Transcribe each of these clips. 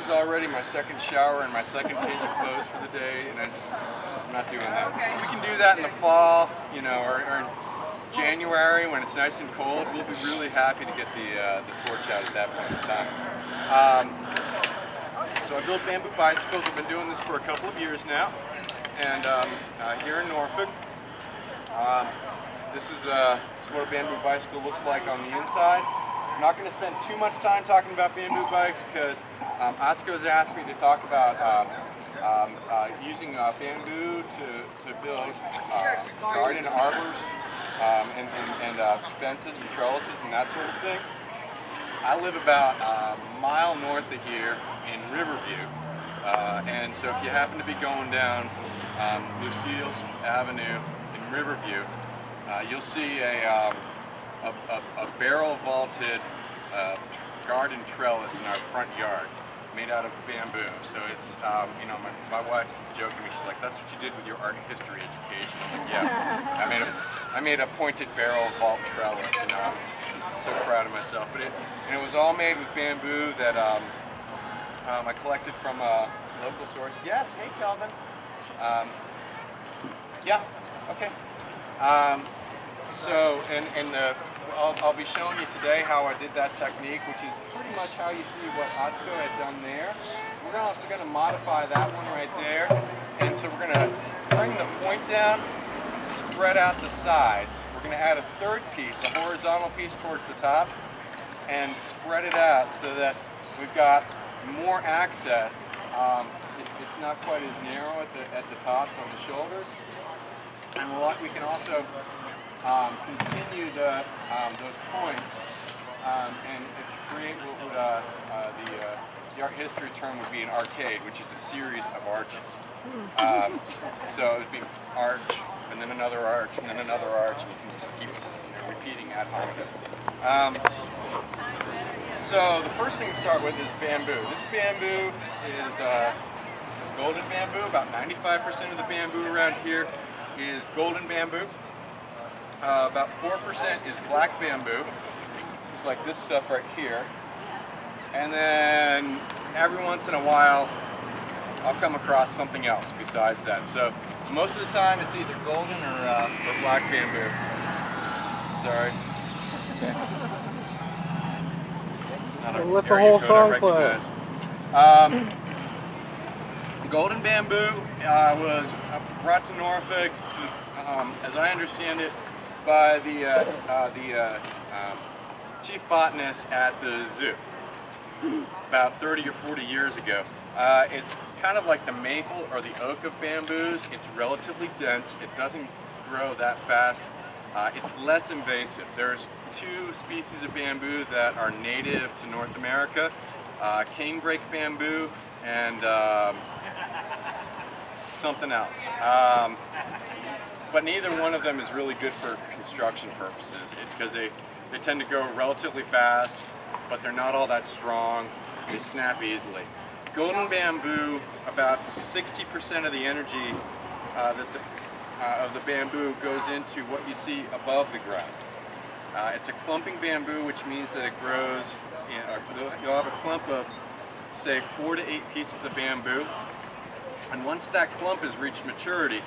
is already my second shower and my second change of clothes for the day, and I'm not doing that. We can do that in the fall, you know, or in January when it's nice and cold. We'll be really happy to get the torch out at that point in time. So I build bamboo bicycles. I've been doing this for a couple of years now, and here in Norfolk. This is what a bamboo bicycle looks like on the inside. I'm not going to spend too much time talking about bamboo bikes because Atsuko's asked me to talk about using bamboo to build garden arbors and fences and trellises and that sort of thing. I live about a mile north of here in Riverview, and so if you happen to be going down Lucille's Avenue in Riverview, you'll see a barrel vaulted garden trellis in our front yard made out of bamboo. So it's, you know, my wife's joking me, she's like, that's what you did with your art history education. I'm like, yeah, I made a pointed barrel vault trellis, you know, I'm so proud of myself. But it was all made with bamboo that I collected from a local source. Yes, hey Kelvin. Yeah, okay. So, I'll be showing you today how I did that technique, which is pretty much how you see what Atsuko had done there. We're also going to modify that one right there, and so we're going to bring the point down and spread out the sides. We're going to add a third piece, a horizontal piece towards the top, and spread it out so that we've got more access. It's not quite as narrow at the tops on the shoulders, and we can also continue those points and create what would the art history term would be an arcade, which is a series of arches. So it would be arch, and then another arch, and then another arch, and you can just keep repeating ad hominem. So the first thing to start with is bamboo. This bamboo is this is golden bamboo. About 95% of the bamboo around here is golden bamboo. About 4% is black bamboo. It's like this stuff right here. And then every once in a while, I'll come across something else besides that. So most of the time, it's either golden or black bamboo. Sorry. We'll let the whole song play. Golden bamboo was brought to Norfolk, as I understand it, by the chief botanist at the zoo about 30 or 40 years ago. It's kind of like the maple or the oak of bamboos. It's relatively dense. It doesn't grow that fast. It's less invasive. There's two species of bamboo that are native to North America, canebrake bamboo and something else. But neither one of them is really good for construction purposes because they tend to go relatively fast, but they're not all that strong. They snap easily. Golden bamboo, about 60% of the energy of the bamboo goes into what you see above the ground. It's a clumping bamboo, which means that it grows, you'll have a clump of, say, 4 to 8 pieces of bamboo. And once that clump has reached maturity,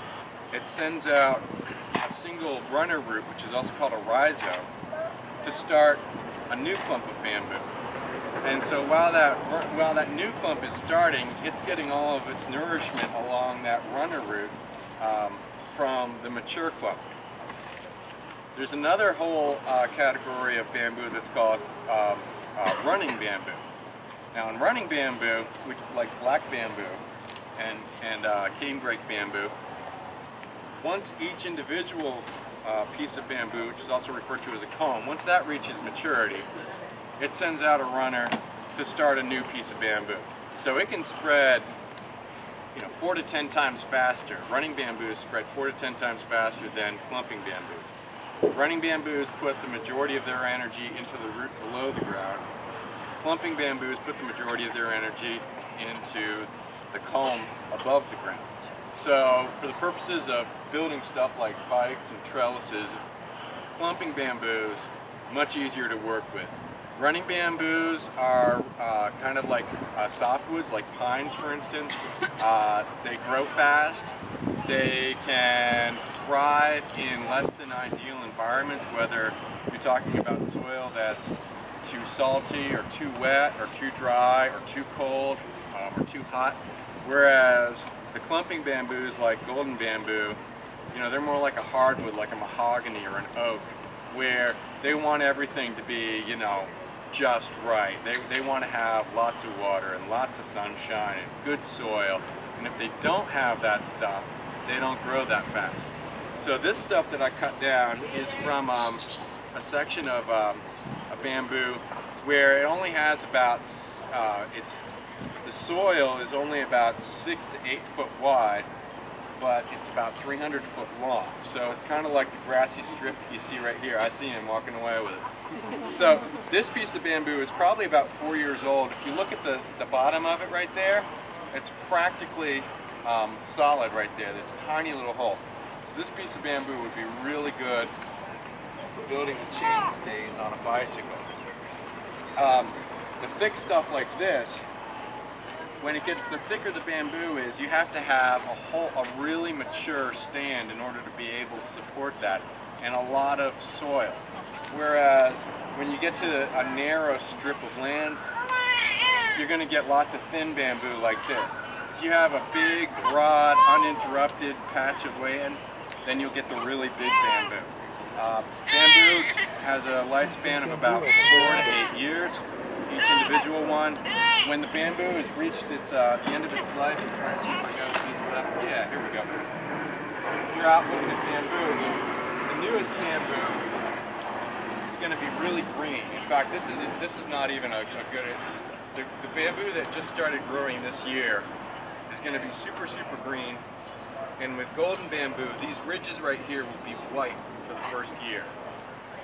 it sends out a single runner root, which is also called a rhizome, to start a new clump of bamboo. And so while that new clump is starting, it's getting all of its nourishment along that runner root from the mature clump. There's another whole category of bamboo that's called running bamboo. Now in running bamboo, which like black bamboo and canebrake bamboo, once each individual piece of bamboo, which is also referred to as a comb, once that reaches maturity, it sends out a runner to start a new piece of bamboo. So it can spread, 4 to 10 times faster. Running bamboos spread 4 to 10 times faster than clumping bamboos. Running bamboos put the majority of their energy into the root below the ground. Clumping bamboos put the majority of their energy into the comb above the ground. So for the purposes of building stuff like bikes and trellises, clumping bamboos, much easier to work with. Running bamboos are kind of like softwoods, like pines, for instance. They grow fast. They can thrive in less than ideal environments, whether you're talking about soil that's too salty or too wet or too dry or too cold or too hot. Whereas the clumping bamboos like golden bamboo, you know, they're more like a hardwood, like a mahogany or an oak, where they want everything to be, you know, just right. They want to have lots of water and lots of sunshine and good soil. And if they don't have that stuff, they don't grow that fast. So this stuff that I cut down is from a section of a bamboo where it only has about, the soil is only about 6 to 8 foot wide, but it's about 300 foot long. So it's kind of like the grassy strip you see right here. I see him walking away with it. So this piece of bamboo is probably about 4 years old. If you look at the bottom of it right there, it's practically solid right there. There's a tiny little hole. So this piece of bamboo would be really good for building the chain stays on a bicycle. The thick stuff like this, when it gets, the thicker the bamboo is, you have to have a really mature stand in order to be able to support that, and a lot of soil. Whereas when you get to a narrow strip of land, you're going to get lots of thin bamboo like this. If you have a big, broad, uninterrupted patch of land, then you'll get the really big bamboo. Bamboo has a lifespan of about 4 to 8 years, each individual one. When the bamboo has reached its, the end of its life, I'm trying to see if I got a piece left. Yeah, here we go. If you're out looking at bamboo, the newest bamboo, it's going to be really green. In fact, this is not even a good. The bamboo that just started growing this year is going to be super, super green. And with golden bamboo, these ridges right here will be white for the first year.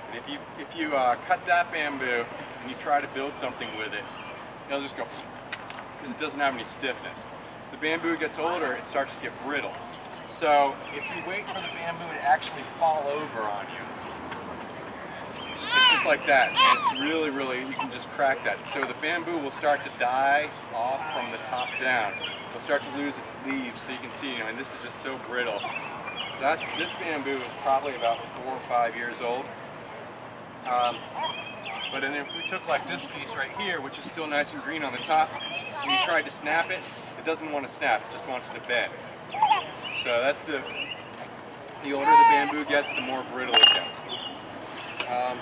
And if you cut that bamboo and you try to build something with it, it'll just go, because it doesn't have any stiffness. As the bamboo gets older, it starts to get brittle. So if you wait for the bamboo to actually fall over on you, it's just like that. And it's really, really, you can just crack that. So the bamboo will start to die off from the top down. It'll start to lose its leaves, so you can see, you know, and this is just so brittle. So this bamboo is probably about 4 or 5 years old. But then if we took like this piece right here, which is still nice and green on the top, and you tried to snap it, it doesn't want to snap, it just wants to bend. So that's the older the bamboo gets, the more brittle it gets.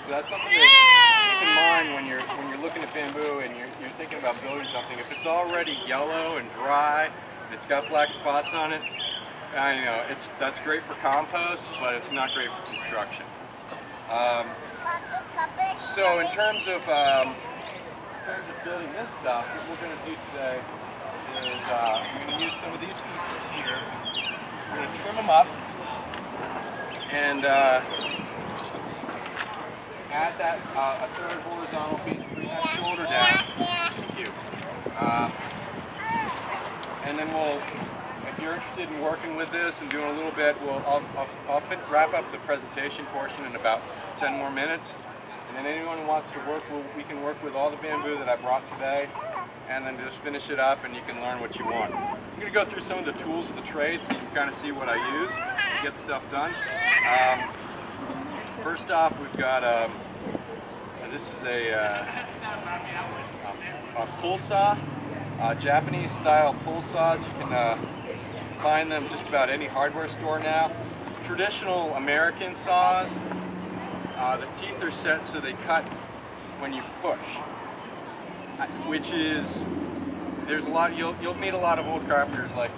So that's something to keep in mind when you're looking at bamboo and you're thinking about building something. If it's already yellow and dry, and it's got black spots on it, I know that's great for compost, but it's not great for construction. So in terms of building this stuff, what we're going to do today is we're going to use some of these pieces here. We're going to trim them up and add that a third horizontal piece, bring that shoulder down. Thank you. And then if you're interested in working with this and doing a little bit, I'll wrap up the presentation portion in about 10 more minutes. And then anyone who wants to work, we can work with all the bamboo that I brought today, and then just finish it up and you can learn what you want. I'm going to go through some of the tools of the trade so you can kind of see what I use to get stuff done. First off, we've got this is a pull saw, Japanese style pull saws. You can find them just about any hardware store now. Traditional American saws, the teeth are set so they cut when you push, which is, there's a lot, you'll meet a lot of old carpenters like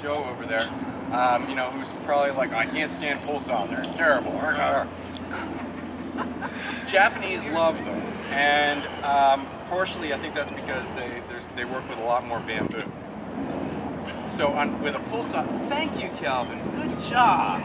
Joe over there, who's probably like, I can't stand pull saws, they're terrible. Japanese love them, and partially I think that's because they work with a lot more bamboo. So with a pull saw, thank you, Calvin, good job.